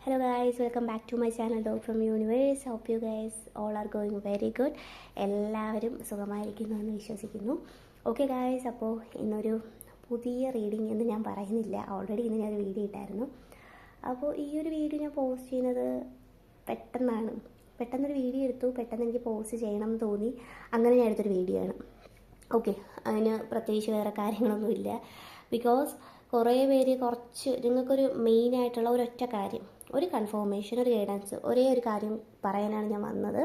Hello guys, welcome back to my channel Dog from Universe. Hope you guys all are going very good. എല്ലാവരും സുഖമായിരിക്കുന്നു എന്ന് വിശ്വസിക്കുന്നു. Okay guys, അപ്പോൾ ഇന്നൊരു പുതിയ റീഡിങ് എന്ന് ഞാൻ പറയുന്നില്ല, ഓൾറെഡി ഇന്ന് ഞാനൊരു വീഡിയോ ഇട്ടായിരുന്നു. അപ്പോൾ ഈ ഒരു വീഡിയോ ഞാൻ പോസ്റ്റ് ചെയ്യുന്നത് പെട്ടെന്നൊരു വീഡിയോ എടുത്തു, പെട്ടെന്ന് എനിക്ക് പോസ്റ്റ് ചെയ്യണം എന്ന് തോന്നി, അങ്ങനെ ഞാൻ എടുത്തൊരു വീഡിയോ ആണ്. ഓക്കെ, അതിന് പ്രത്യേകിച്ച് വേറെ കാര്യങ്ങളൊന്നുമില്ല. ബിക്കോസ് കുറേ പേര് നിങ്ങൾക്കൊരു മെയിനായിട്ടുള്ള ഒരൊറ്റ കാര്യം, ഒരു കൺഫർമേഷൻ, ഒരു ഗൈഡൻസ്, ഒരേ ഒരു കാര്യം പറയാനാണ് ഞാൻ വന്നത്.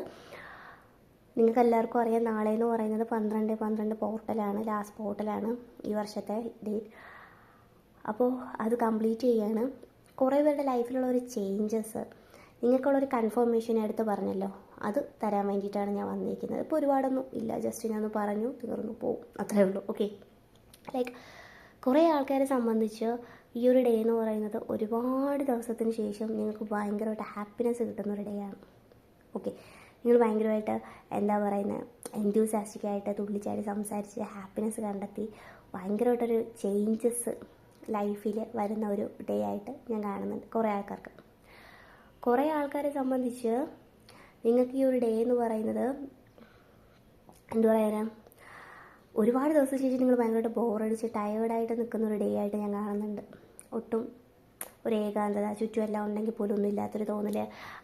നിങ്ങൾക്ക് എല്ലാവർക്കും അറിയാം, നാളെ എന്ന് പറയുന്നത് 12/12 പോർട്ടലാണ്, ലാസ്റ്റ് പോർട്ടലാണ് ഈ വർഷത്തെ ഡേറ്റ്. അപ്പോൾ അത് കംപ്ലീറ്റ് ചെയ്യാണ്. കുറേ പേരുടെ ലൈഫിലുള്ള ഒരു ചേഞ്ചസ്, നിങ്ങൾക്കുള്ളൊരു കൺഫർമേഷൻ എടുത്ത് പറഞ്ഞല്ലോ, അത് തരാൻ വേണ്ടിയിട്ടാണ് ഞാൻ വന്നിരിക്കുന്നത്. ഇപ്പോൾ ഒരുപാടൊന്നും ഇല്ല, ജസ്റ്റ് ഞാനൊന്ന് പറഞ്ഞു തീർന്നു പോകും, അത്രേ ഉള്ളൂ. ഓക്കെ, ലൈക്ക് കുറേ ആൾക്കാരെ സംബന്ധിച്ച് ഈ ഒരു ഡേ എന്ന് പറയുന്നത് ഒരുപാട് ദിവസത്തിന് ശേഷം നിങ്ങൾക്ക് ഭയങ്കരമായിട്ട് ഹാപ്പിനെസ് കിട്ടുന്നൊരു ഡേ ആണ്. ഓക്കെ, നിങ്ങൾ ഭയങ്കരമായിട്ട് എന്താ പറയുന്നത്, എൻതൂസിയാസ്റ്റിക്കായിട്ട് തുള്ളിച്ചാടി സംസാരിച്ച് ഹാപ്പിനെസ് കണ്ടെത്തി ഭയങ്കരമായിട്ടൊരു ചേഞ്ചസ് ലൈഫിൽ വരുന്ന ഒരു ഡേ ആയിട്ട് ഞാൻ കാണുന്നുണ്ട് കുറേ ആൾക്കാർക്ക്. കുറേ ആൾക്കാരെ സംബന്ധിച്ച് നിങ്ങൾക്ക് ഈ ഒരു ഡേ എന്ന് പറയുന്നത് എന്താ പറയുക, ഒരുപാട് ദിവസത്തിന് ശേഷം നിങ്ങൾ ഭയങ്കരമായിട്ട് ബോറടിച്ച് ടയേർഡായിട്ട് നിൽക്കുന്ന ഒരു ഡേ ആയിട്ട് ഞാൻ കാണുന്നുണ്ട്. ഒട്ടും ഒരു ഏകാന്തത, ചുറ്റുമെല്ലാം ഉണ്ടെങ്കിൽ പോലും ഒന്നും ഇല്ലാത്തൊരു തോന്നൽ,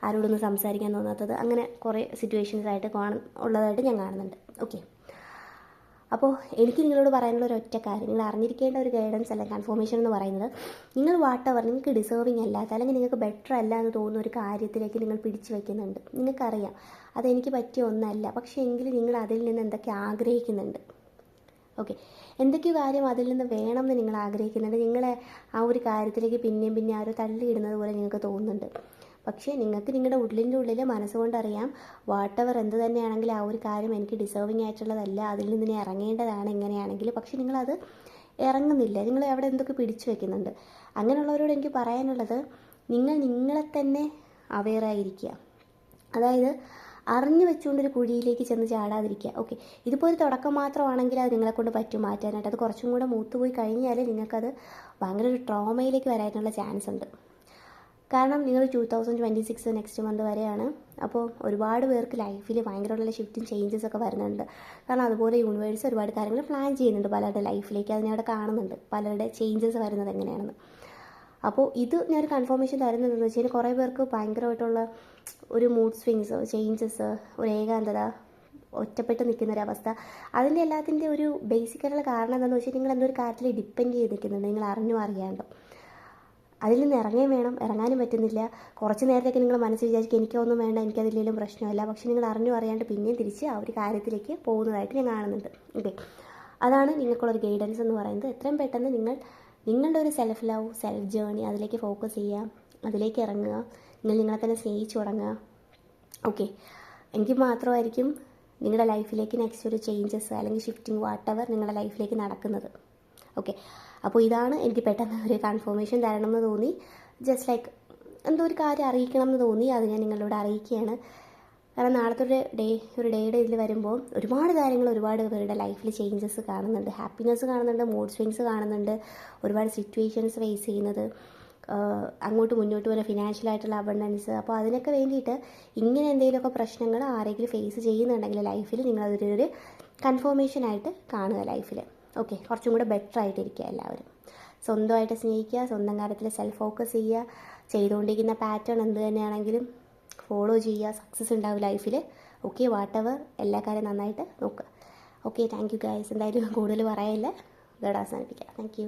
ആരോടൊന്നും സംസാരിക്കാൻ തോന്നാത്തത്, അങ്ങനെ കുറേ സിറ്റുവേഷൻസായിട്ട് ഉള്ളതായിട്ട് ഞാൻ കാണുന്നുണ്ട്. ഓക്കെ, അപ്പോൾ എനിക്ക് നിങ്ങളോട് പറയാനുള്ള ഒരു ഒറ്റ കാര്യം, നിങ്ങൾ അറിഞ്ഞിരിക്കേണ്ട ഒരു ഗൈഡൻസ് അല്ലെങ്കിൽ കൺഫർമേഷൻ എന്ന് പറയുന്നത്, നിങ്ങൾ നിങ്ങൾക്ക് ഡിസേർവിങ് അല്ലാത്ത അല്ലെങ്കിൽ നിങ്ങൾക്ക് ബെറ്റർ അല്ല എന്ന് തോന്നുന്ന ഒരു കാര്യത്തിലേക്ക് നിങ്ങൾ പിടിച്ചു വയ്ക്കുന്നുണ്ട്. നിങ്ങൾക്കറിയാം അതെനിക്ക് പറ്റിയ ഒന്നല്ല, പക്ഷേ എങ്കിലും നിങ്ങൾ അതിൽ നിന്ന് എന്തൊക്കെ ആഗ്രഹിക്കുന്നുണ്ട്. ഓക്കെ, എന്തൊക്കെയോ കാര്യം അതിൽ നിന്ന് വേണമെന്ന് നിങ്ങൾ ആഗ്രഹിക്കുന്നുണ്ട്. നിങ്ങളെ ആ ഒരു കാര്യത്തിലേക്ക് പിന്നെയും ആരോ തള്ളിയിടുന്നത് പോലെ നിങ്ങൾക്ക് തോന്നുന്നുണ്ട്. പക്ഷേ നിങ്ങൾക്ക് നിങ്ങളുടെ ഉള്ളിൽ മനസ്സുകൊണ്ടറിയാം, വാട്ടെവർ എന്ത് തന്നെയാണെങ്കിലും ആ ഒരു കാര്യം എനിക്ക് ഡിസേർവിങ് ആയിട്ടുള്ളതല്ല, അതിൽ നിന്ന് ഇറങ്ങേണ്ടതാണ് എങ്ങനെയാണെങ്കിൽ. പക്ഷേ നിങ്ങളത് ഇറങ്ങുന്നില്ല, നിങ്ങൾ അവിടെ എന്തൊക്കെ പിടിച്ചു വയ്ക്കുന്നുണ്ട്. അങ്ങനെയുള്ളവരോട് എനിക്ക് പറയാനുള്ളത്, നിങ്ങളെ തന്നെ അവെയറായിരിക്കുക. അതായത് അറിഞ്ഞു വെച്ചുകൊണ്ടൊരു കുഴിയിലേക്ക് ചെന്ന് ചാടാതിരിക്കുക. ഓക്കെ, ഇതിപ്പോൾ ഒരു തുടക്കം മാത്രമാണെങ്കിൽ അത് നിങ്ങളെക്കൊണ്ട് പറ്റും മാറ്റാനായിട്ട്. അത് കുറച്ചും കൂടെ മൂത്തുപോയി കഴിഞ്ഞാൽ നിങ്ങൾക്കത് ഭയങ്കര ഒരു ട്രോമയിലേക്ക് വരാനുള്ള ചാൻസ് ഉണ്ട്. കാരണം നിങ്ങൾ 2026 നെക്സ്റ്റ് മന്ത് വരെയാണ്. അപ്പോൾ ഒരുപാട് പേർക്ക് ലൈഫിൽ ഭയങ്കരമുള്ള ഷിഫ്റ്റും ചേഞ്ചസ് ഒക്കെ വരുന്നുണ്ട്. കാരണം അതുപോലെ യൂണിവേഴ്സ് ഒരുപാട് കാര്യങ്ങൾ പ്ലാൻ ചെയ്യുന്നുണ്ട് പലരുടെ ലൈഫിലേക്ക്, അതിനവിടെ കാണുന്നുണ്ട് പലരുടെ ചേഞ്ചസ് വരുന്നത് എങ്ങനെയാണെന്ന്. അപ്പോൾ ഇത് ഞാനൊരു കൺഫർമേഷൻ തരുന്നതെന്ന് വെച്ച് കഴിഞ്ഞാൽ, കുറേ പേർക്ക് ഭയങ്കരമായിട്ടുള്ള ഒരു മൂഡ് സ്വിങ്സ്, ചേഞ്ചസ്, ഒരു ഏകാന്തത, ഒറ്റപ്പെട്ട് നിൽക്കുന്നൊരവസ്ഥ, അതിൻ്റെ എല്ലാത്തിൻ്റെ ഒരു ബേസിക്കായിട്ടുള്ള കാരണം എന്താണെന്ന് വെച്ചാൽ, നിങ്ങൾ എന്തൊരു കാര്യത്തിൽ ഡിപ്പെൻഡ് ചെയ്ത് നിൽക്കുന്നുണ്ട്, നിങ്ങൾ അറിയാണ്ടോ. അതിൽ നിന്ന് ഇറങ്ങാനും പറ്റുന്നില്ല. കുറച്ച് നേരത്തേക്ക് നിങ്ങൾ മനസ്സിൽ വിചാരിക്കും എനിക്കൊന്നും വേണ്ട, എനിക്കതിലേലും പ്രശ്നമല്ല. പക്ഷേ നിങ്ങൾ അറിയാണ്ട് പിന്നെയും തിരിച്ച് ആ ഒരു കാര്യത്തിലേക്ക് പോകുന്നതായിട്ട് ഞാൻ കാണുന്നുണ്ട്. ഓക്കെ, അതാണ് നിങ്ങൾക്കുള്ളൊരു ഗൈഡൻസ് എന്ന് പറയുന്നത്. എത്രയും പെട്ടെന്ന് നിങ്ങളുടെ ഒരു സെൽഫ് ലവ്, സെൽഫ് ജേർണി, അതിലേക്ക് ഫോക്കസ് ചെയ്യുക, അതിലേക്ക് ഇറങ്ങുക, നിങ്ങളെ തന്നെ സ്നേഹിച്ചു തുടങ്ങുക. ഓക്കെ, എങ്കിൽ മാത്രമായിരിക്കും നിങ്ങളുടെ ലൈഫിലേക്ക് നെക്സ്റ്റ് ഒരു ചേഞ്ചസ് അല്ലെങ്കിൽ ഷിഫ്റ്റിംഗ് വാട്ടെവർ നിങ്ങളുടെ ലൈഫിലേക്ക് നടക്കുന്നത്. ഓക്കെ, അപ്പോൾ ഇതാണ് എനിക്ക് പെട്ടെന്ന് ഒരു കൺഫർമേഷൻ തരണമെന്ന് തോന്നി. ജസ്റ്റ് ലൈക്ക് എന്തോ ഒരു കാര്യം അറിയിക്കണം എന്ന് തോന്നി, അത് ഞാൻ നിങ്ങളോട് അറിയിക്കുകയാണ്. കാരണം നാളത്തെ ഒരു ഡേയുടെ ഇതിൽ വരുമ്പോൾ ഒരുപാട് കാര്യങ്ങൾ ഒരുപാട് പേരുടെ ലൈഫിൽ ചേഞ്ചസ് കാണുന്നുണ്ട്, ഹാപ്പിനെസ് കാണുന്നുണ്ട്, മൂഡ് സ്വിങ്സ് കാണുന്നുണ്ട്, ഒരുപാട് സിറ്റുവേഷൻസ് ഫേസ് ചെയ്യുന്നത്, മുന്നോട്ട് പോലെ ഫിനാൻഷ്യലായിട്ടുള്ള അബണ്ടൻസ്. അപ്പോൾ അതിനൊക്കെ വേണ്ടിയിട്ട് ഇങ്ങനെ എന്തെങ്കിലുമൊക്കെ പ്രശ്നങ്ങൾ ആരെങ്കിലും ഫേസ് ചെയ്യുന്നുണ്ടെങ്കിൽ ലൈഫിൽ നിങ്ങളതൊരു കൺഫർമേഷനായിട്ട് കാണുക ലൈഫിൽ. ഓക്കെ, കുറച്ചും കൂടെ ബെറ്റർ ആയിട്ടിരിക്കുക എല്ലാവരും. സ്വന്തമായിട്ട് സ്നേഹിക്കുക, സ്വന്തം കാര്യത്തിൽ സെൽഫ് ഫോക്കസ് ചെയ്യുക, ചെയ്തുകൊണ്ടിരിക്കുന്ന പാറ്റേൺ എന്ത് തന്നെയാണെങ്കിലും ഫോളോ ചെയ്യുക, സക്സസ് ഉണ്ടാവും ലൈഫിൽ. ഓക്കെ, വാട്ടെവർ എല്ലാ കാര്യം നന്നായിട്ട് നോക്കുക. Okay, thank you guys. എന്തായാലും കൂടുതൽ പറയില്ല, ഗഡ് അവസാനിപ്പിക്കാം. Thank you.